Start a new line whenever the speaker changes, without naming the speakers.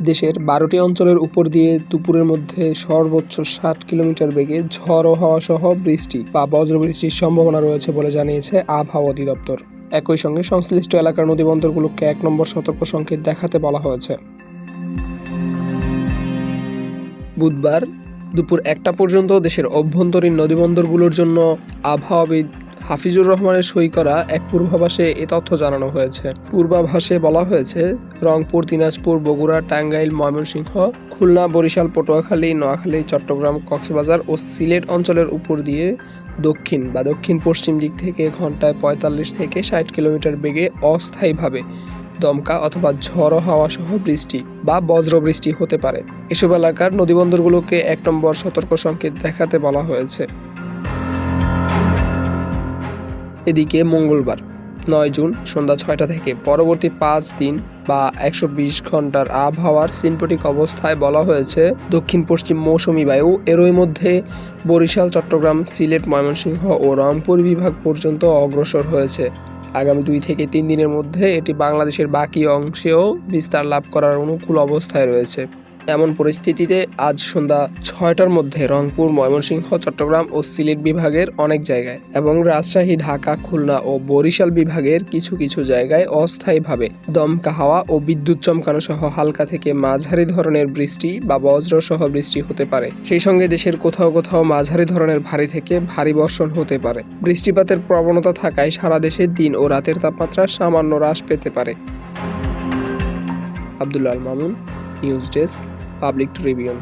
দেশের ১২টি অঞ্চলের উপর দিয়ে দুপুরের মধ্যে সর্বোচ্চ ৬০ কিলোমিটার বেগে ঝড়ো হাওয়া সহ বৃষ্টি বা বজ্রবৃষ্টির সম্ভাবনা রয়েছে বলে জানিয়েছে আবহাওয়া অধিদপ্তর। একই সঙ্গে সংশ্লিষ্ট এলাকার নদীবন্দরগুলোকে ১ নম্বর সতর্ক সংকেত দেখাতে বলা হয়েছে। বুধবার দুপুর ১টা পর্যন্ত দেশের অভ্যন্তরীণ নদীবন্দরগুলোর জন্য আবহাওয়াবিদ হাফিজুর রহমানের সই করা এক পূর্বাভাসে এ তথ্য জানানো হয়েছে। পূর্বাভাসে বলা হয়েছে, রংপুর, দিনাজপুর, বগুড়া, টাঙ্গাইল, ময়মনসিংহ, খুলনা, বরিশাল, পটুয়াখালী, নোয়াখালী, চট্টগ্রাম, কক্সবাজার ও সিলেট অঞ্চলের উপর দিয়ে দক্ষিণ বা দক্ষিণ পশ্চিম দিক থেকে ঘন্টায় ৪৫ থেকে ৬০ কিলোমিটার বেগে অস্থায়ীভাবে দমকা অথবা ঝড়ো হাওয়া সহ বৃষ্টি বা বজ্রবৃষ্টি হতে পারে। এসব এলাকার নদীবন্দরগুলোকে ১ নম্বর সতর্ক সংকেত দেখাতে বলা হয়েছে। এদিকে মঙ্গলবার ৯ জুন সন্ধ্যা ৬টা থেকে পরবর্তী ৫ দিন বা ১২০ ঘন্টার আবহাওয়ার সিনপটিক অবস্থায় বলা হয়েছে, দক্ষিণ পশ্চিম মৌসুমি বায়ু এরই মধ্যে বরিশাল, চট্টগ্রাম, সিলেট, ময়মনসিংহ ও রংপুর বিভাগ পর্যন্ত অগ্রসর হয়েছে। আগামী ২ থেকে ৩ দিনের মধ্যে এটি বাংলাদেশের বাকি অংশেও বিস্তার লাভ করার অনুকূল অবস্থায় রয়েছে। এমন পরিস্থিতিতে আজ সন্ধ্যা ৬টার মধ্যে রংপুর, ময়মনসিংহ, চট্টগ্রাম ও সিলেট বিভাগের অনেক জায়গায় এবং রাজশাহী, ঢাকা, খুলনা ও বরিশাল বিভাগের কিছু কিছু জায়গায় অস্থায়ীভাবে দমকা হাওয়া ও বিদ্যুৎ চমকানো সহ হালকা থেকে মাঝারি ধরনের বৃষ্টি বা বজ্র সহ বৃষ্টি হতে পারে। সেই সঙ্গে দেশের কোথাও কোথাও মাঝারি ধরনের ভারী থেকে ভারী বর্ষণ হতে পারে। বৃষ্টিপাতের প্রবণতা থাকায় সারা দেশে দিন ও রাতের তাপমাত্রা সামান্য হ্রাস পেতে পারে। Abdullah Al Mamun, news desk, public Tribune.